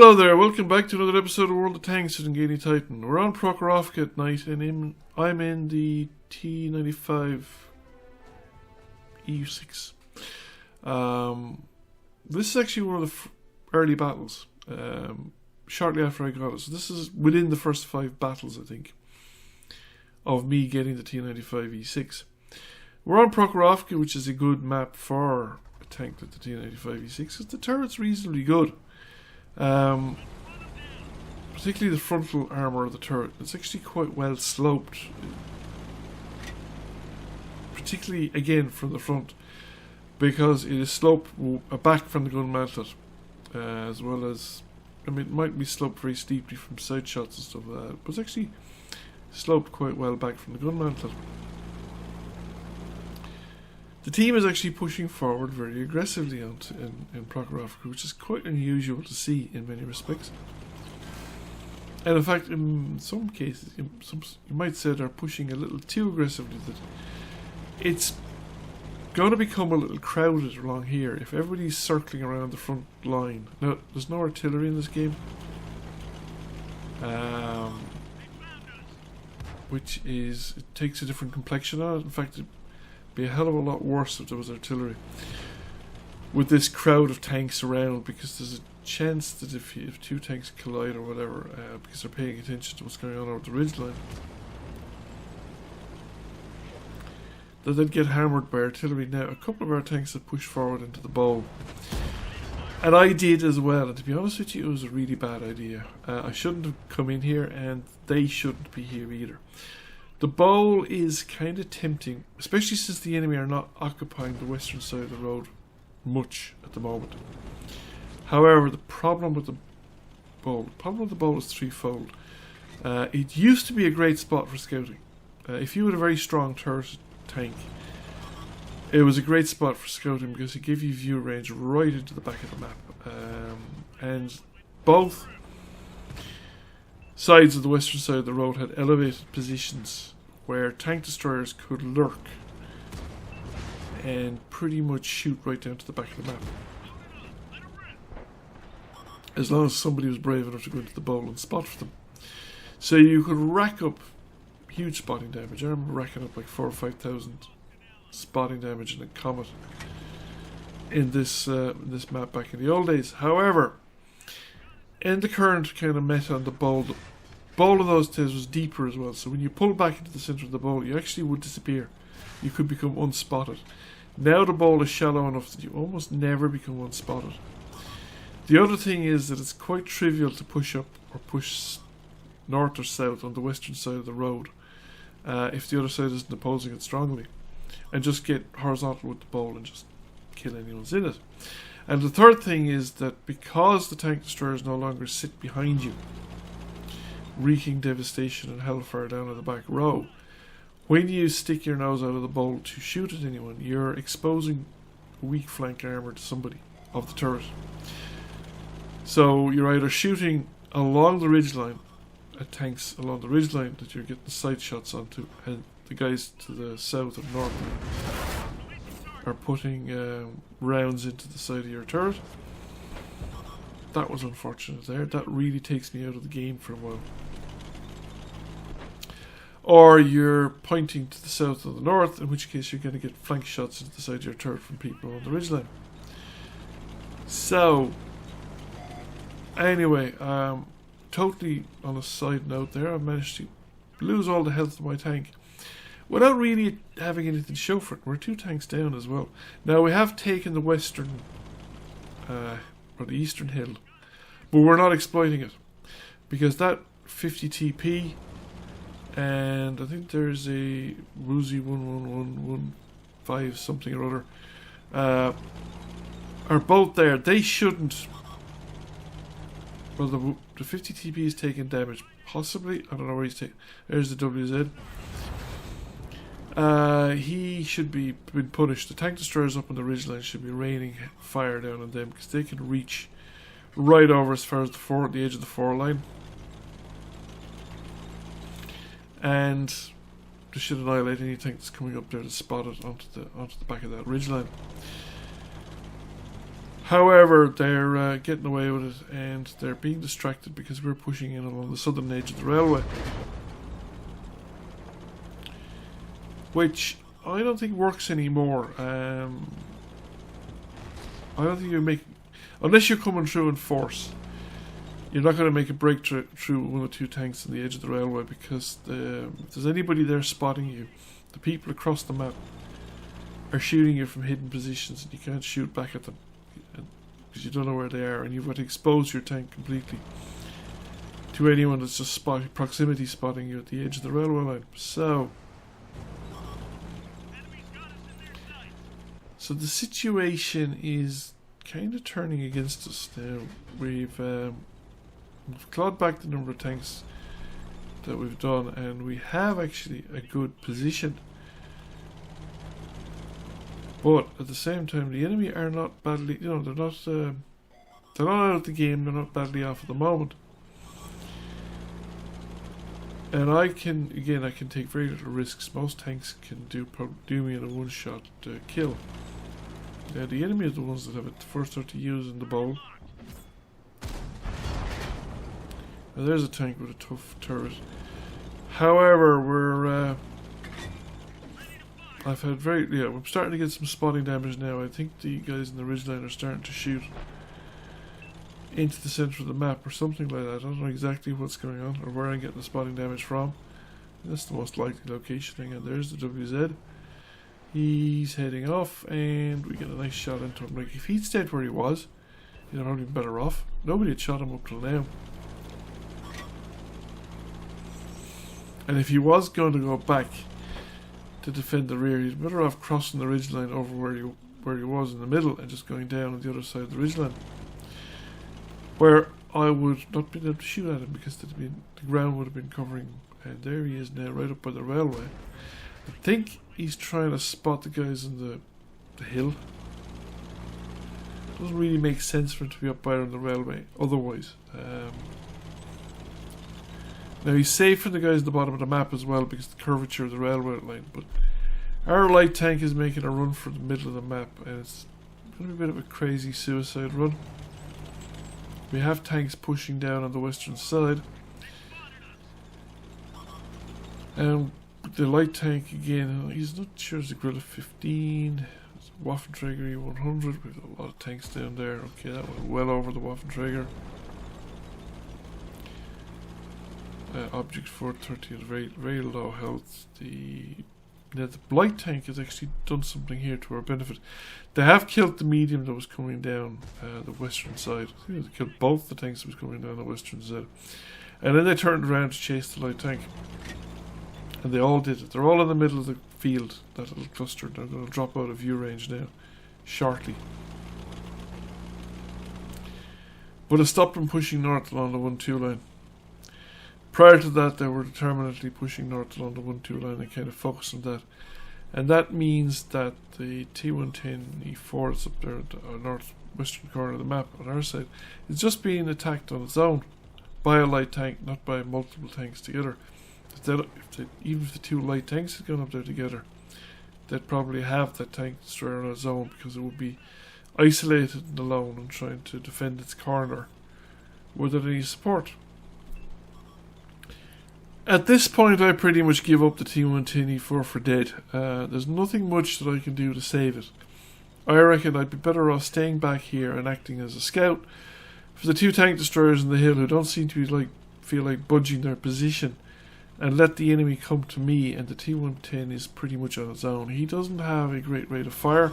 Hello there, welcome back to another episode of World of Tanks with Engaging Titan. We're on Prokhorovka Night and I'm in the T-95 EU6. This is actually one of the early battles, shortly after I got it. So this is within the first 5 battles, I think, of me getting the T-95 E6. We're on Prokhorovka, which is a good map for a tank like the T-95 E6, because the turret's reasonably good. Particularly the frontal armour of the turret. It's actually quite well sloped, particularly again from the front, because it is sloped back from the gun mantlet, as well as, I mean, it might be sloped very steeply from side shots and stuff like that, but it's actually sloped quite well back from the gun mantlet. The team is actually pushing forward very aggressively in Prokhorovka, which is quite unusual to see in many respects. And in fact, in some cases, you might say they're pushing a little too aggressively. That it's going to become a little crowded along here if everybody's circling around the front line. Now, there's no artillery in this game, which is, it takes a different complexion on it. In fact, be a hell of a lot worse if there was artillery with this crowd of tanks around, because there's a chance that if 2 tanks collide or whatever, because they're paying attention to what's going on over the ridgeline, that they'd get hammered by artillery. Now, a couple of our tanks had pushed forward into the bowl, and I did as well, and to be honest with you, it was a really bad idea. I shouldn't have come in here, and they shouldn't be here either. The bowl is kind of tempting, especially since the enemy are not occupying the western side of the road much at the moment. However, the problem with the bowl is threefold. It used to be a great spot for scouting. If you had a very strong turret tank, it was a great spot for scouting because it gave you view range right into the back of the map. And both sides of the western side of the road had elevated positions where tank destroyers could lurk and pretty much shoot right down to the back of the map, as long as somebody was brave enough to go into the bowl and spot for them. So you could rack up huge spotting damage. I remember racking up like 4,000 or 5,000 spotting damage in a comet in this map back in the old days. However, in the current kind of meta on the bowl of those days was deeper as well, so when you pull back into the centre of the bowl, you actually would disappear. You could become unspotted. Now the bowl is shallow enough that you almost never become unspotted. The other thing is that it's quite trivial to push up or push north or south on the western side of the road if the other side isn't opposing it strongly, and just get horizontal with the bowl and just kill anyone's in it. And the third thing is that because the tank destroyers no longer sit behind you, wreaking devastation and hellfire down in the back row, when you stick your nose out of the bowl to shoot at anyone, you're exposing weak flank armour to somebody of the turret. So you're either shooting along the ridgeline at tanks along the ridgeline that you're getting sight shots onto, and the guys to the south and north are putting rounds into the side of your turret. That was unfortunate there. That really takes me out of the game for a while. Or you're pointing to the south or the north, in which case you're going to get flank shots into the side of your turret from people on the ridgeline. So, anyway, totally on a side note there, I've managed to lose all the health of my tank without really having anything to show for it. We're 2 tanks down as well. Now, we have taken the western or the eastern hill, but we're not exploiting it, because that 50 TP and I think there's a Woozy 11115 something or other are both there. They shouldn't. Well, the 50 TP is taking damage, possibly. I don't know where he's taking. There's the WZ. He should be been punished. The tank destroyers up on the ridgeline should be raining fire down on them, because they can reach right over as far as the edge of the 4 line, and they should annihilate any tank that's coming up there to spot it onto the back of that ridgeline. However, they're getting away with it, and they're being distracted because we're pushing in along the southern edge of the railway. Which I don't think works anymore. I don't think you make... Unless you're coming through in force, you're not going to make a breakthrough through one or two tanks on the edge of the railway, because if there's anybody there spotting you, the people across the map are shooting you from hidden positions, and you can't shoot back at them because you don't know where they are, and you've got to expose your tank completely to anyone that's just proximity spotting you at the edge of the railway line. So the situation is kind of turning against us now. We've clawed back the number of tanks that we've done, and we have actually a good position. But at the same time, the enemy are not badly, they're not out of the game. They're not badly off at the moment. And I can take very little risks. Most tanks can do me in a one-shot kill. Yeah, the enemy are the ones that have it first start to use in the bowl. Now there's a tank with a tough turret. However, I'm starting to get some spotting damage now. I think the guys in the ridgeline are starting to shoot into the centre of the map or something like that. I don't know exactly what's going on or where I'm getting the spotting damage from. That's the most likely location thing. And there's the WZ. He's heading off, and we get a nice shot into him. Like, if he'd stayed where he was, he'd have probably been better off. Nobody had shot him up till now. And if he was going to go back to defend the rear, he's better off crossing the ridgeline over where he was in the middle and just going down on the other side of the ridgeline, where I would not be able to shoot at him because the ground would have been covering. And there he is now, right up by the railway. I think he's trying to spot the guys on the hill. Doesn't really make sense for him to be up by on the railway otherwise. Now he's safe from the guys at the bottom of the map as well because of the curvature of the railway line, but our light tank is making a run for the middle of the map, and it's going to be a bit of a crazy suicide run. We have tanks pushing down on the western side, and the light tank again, he's not sure it's a Guerrilla 15, there's a Waffenträger E100, we've got a lot of tanks down there. Okay, that went well over the Waffenträger. Object 430 at very low health. The light tank has actually done something here to our benefit. They have killed the medium that was coming down the western side. I think they killed both the tanks that was coming down the western side. And then they turned around to chase the light tank. And they all did it. They're all in the middle of the field, that little cluster. They're going to drop out of view range now, shortly. But it stopped them pushing north along the 1-2 line. Prior to that, they were determinedly pushing north along the 1-2 line and kind of focused on that. And that means that the T110E4 that's up there at the northwestern corner of the map on our side is just being attacked on its own by a light tank, not by multiple tanks together. Even if the two light tanks had gone up there together, they'd probably have that tank destroyer on its own because it would be isolated and alone and trying to defend its corner without any support. At this point, I pretty much give up the T110E4 for dead. There's nothing much that I can do to save it. I reckon I'd be better off staying back here and acting as a scout for the two tank destroyers in the hill who don't seem to be feel like budging their position, and let the enemy come to me, and the T110 is pretty much on its own. He doesn't have a great rate of fire,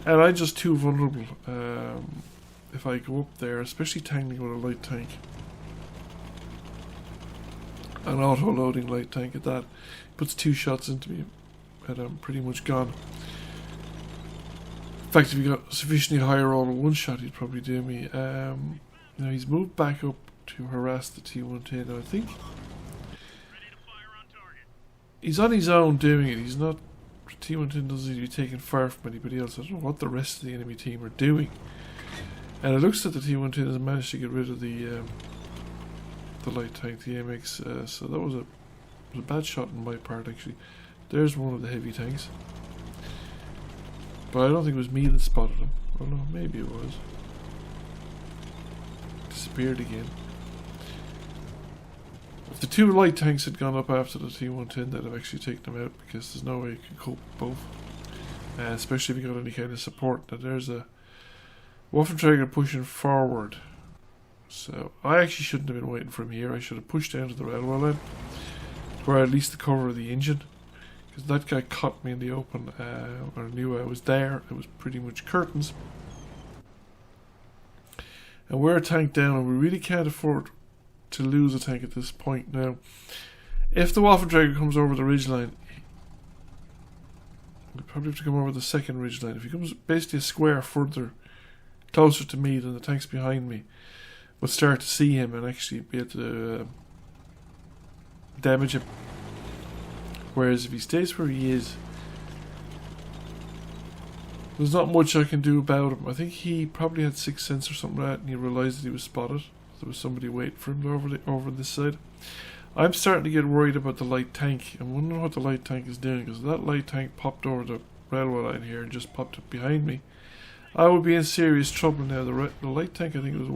and I'm just too vulnerable if I go up there, especially tangling with a light tank. An auto-loading light tank at that. Puts 2 shots into me and I'm pretty much gone. In fact, if he got sufficiently high roll with 1 shot, he'd probably do me. Now he's moved back up to harass the T110. Now I think he's on his own doing it. He's not... T110 doesn't seem to be taking fire from anybody else. I don't know what the rest of the enemy team are doing. And it looks like the T110 has managed to get rid of the light tank, the MX, so that was a bad shot on my part actually. There's one of the heavy tanks, but I don't think it was me that spotted him. Oh no, maybe it was. Disappeared again. If the two light tanks had gone up after the T-110, they'd have actually taken them out, because there's no way you can cope with both. Especially if you got any kind of support. Now there's a Waffenträger pushing forward. So I actually shouldn't have been waiting for him here. I should have pushed down to the railway line, where at least the cover of the engine. Because that guy caught me in the open, or knew I was there. It was pretty much curtains. And we're a tank down, and we really can't afford to lose a tank at this point. Now, if the Waffenträger comes over the ridgeline, we'll probably have to come over the second ridgeline. If he comes basically a square further closer to me than the tanks behind me, we'll start to see him and actually be able to damage him. Whereas if he stays where he is, there's not much I can do about him. I think he probably had 6th sense or something like that, and he realised that he was spotted. There was somebody waiting for him over this side. I'm starting to get worried about the light tank. I'm wondering what the light tank is doing, because that light tank popped over the railway line here and just popped up behind me. I would be in serious trouble now. The light tank, I think, was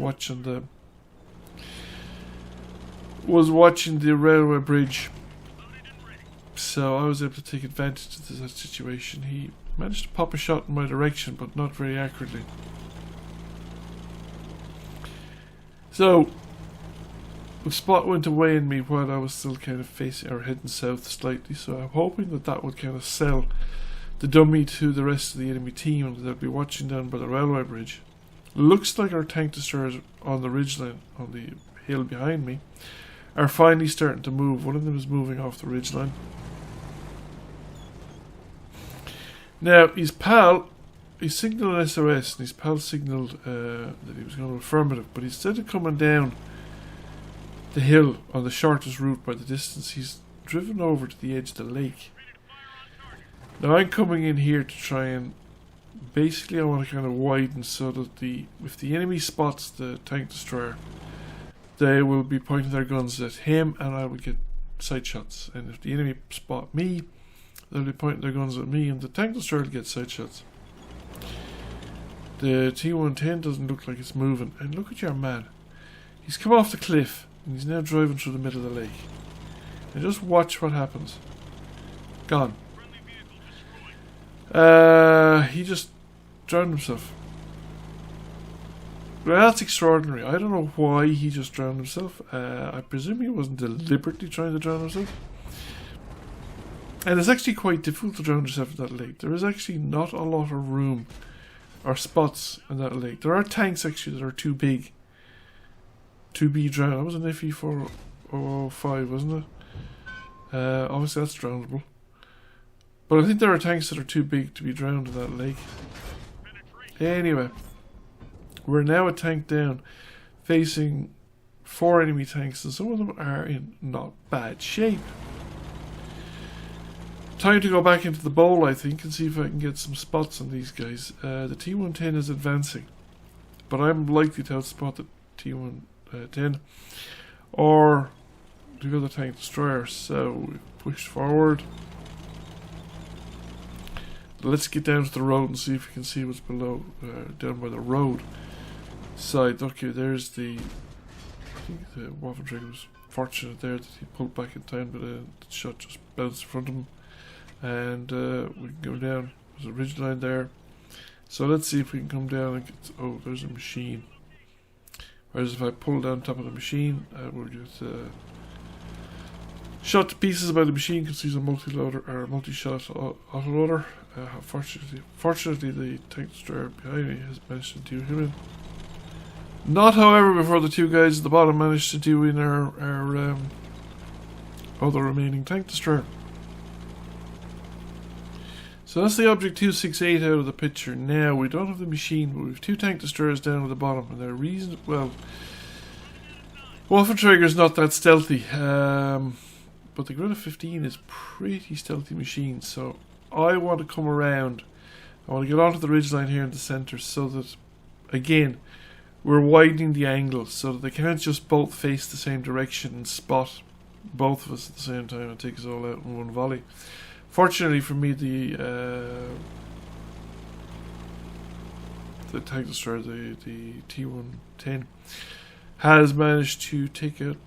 watching the railway bridge, so I was able to take advantage of that situation. He managed to pop a shot in my direction, but not very accurately. So the spot went away in me while I was still kind of facing or heading south slightly, so I'm hoping that that would kind of sell the dummy to the rest of the enemy team, and they'll be watching down by the railway bridge. Looks like our tank destroyers on the ridgeline, on the hill behind me, are finally starting to move. One of them is moving off the ridgeline. Now, his pal, he signalled an SOS, and his pal signalled that he was going to affirmative, but instead of coming down the hill on the shortest route by the distance, he's driven over to the edge of the lake. Now I'm coming in here to try and basically I want to kind of widen so that if the enemy spots the tank destroyer, they will be pointing their guns at him and I will get sight shots. And if the enemy spot me, they'll be pointing their guns at me and the tank destroyer will get sight shots. The T-110 doesn't look like it's moving. And look at your man. He's come off the cliff and he's now driving through the middle of the lake. And just watch what happens. Gone. He just drowned himself. Well, that's extraordinary. I don't know why he just drowned himself. I presume he wasn't deliberately trying to drown himself. And it's actually quite difficult to drown yourself in that lake. There is actually not a lot of room or spots in that lake. There are tanks actually that are too big to be drowned. That was an FE-405, wasn't it? Obviously that's drownable. But I think there are tanks that are too big to be drowned in that lake. Anyway, we're now a tank down, facing 4 enemy tanks, and some of them are in not bad shape. Time to go back into the bowl, I think, and see if I can get some spots on these guys. The T-110 is advancing, but I'm likely to outspot the T-110 or the other tank destroyer, so we push forward. Let's get down to the road and see if we can see what's below, down by the road side. Okay, there's I think the Waffenträger was fortunate there that he pulled back in time, but the shot just bounced in front of him. And we can go down. There's a ridge line there. So let's see if we can come down and get... Oh, there's a machine. Whereas if I pull down top of the machine, we'll get shot to pieces by the machine because he's a multi-loader or multi-shot autoloader. Fortunately, the tank destroyer behind me has managed to do him in. Not, however, before the two guys at the bottom managed to do in our other remaining tank destroyer. So that's the Object 268 out of the picture. Now, we don't have the machine, but we have 2 tank destroyers down at the bottom, and they're well, Waffenträger's not that stealthy, but the Guerrilla 15 is pretty stealthy machine, so I want to come around. I want to get onto the ridgeline here in the centre so that, again, we're widening the angle so that they can't just both face the same direction and spot both of us at the same time and take us all out in one volley. Fortunately for me, the the tank destroyer, the T-110, has managed to take out,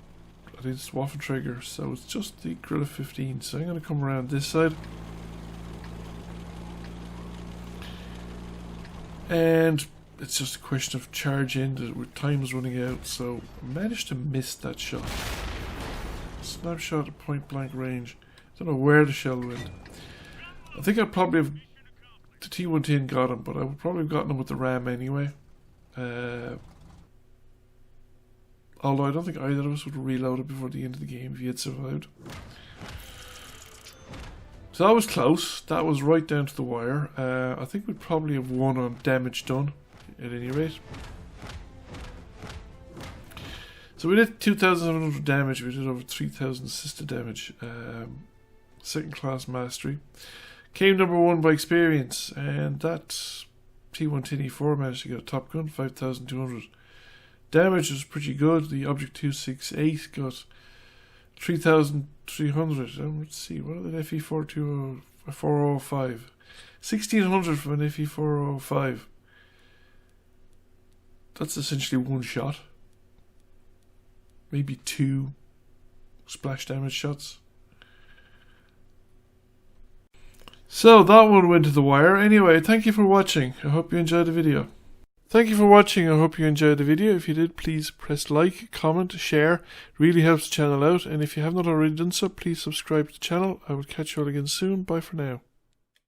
I think it's Waffenträger, so it's just the Guerrilla 15. So I'm going to come around this side. And it's just a question of charge in. Time is running out, so I managed to miss that shot. Snapshot at point blank range. Don't know where the shell went. I think I'd probably have the T-110 got him, but I would probably have gotten him with the Ram anyway. Although I don't think either of us would have reloaded before the end of the game if he had survived. So that was close. That was right down to the wire. I think we'd probably have won on damage done, at any rate. So we did 2,700 damage. We did over 3,000 assisted damage. Second class mastery. Came number 1 by experience, and that T-110 E4 managed to get a top gun, 5,200. Damage was pretty good. The Object 268 got 3,300. Let's see, what did an FE405? 1,600 from an FE405. That's essentially one shot. Maybe 2 splash damage shots. So that one went to the wire. Anyway, thank you for watching. I hope you enjoyed the video. Thank you for watching. I hope you enjoyed the video. If you did, please press like, comment, share. It really helps the channel out. And if you have not already done so, please subscribe to the channel. I will catch you all again soon. Bye for now.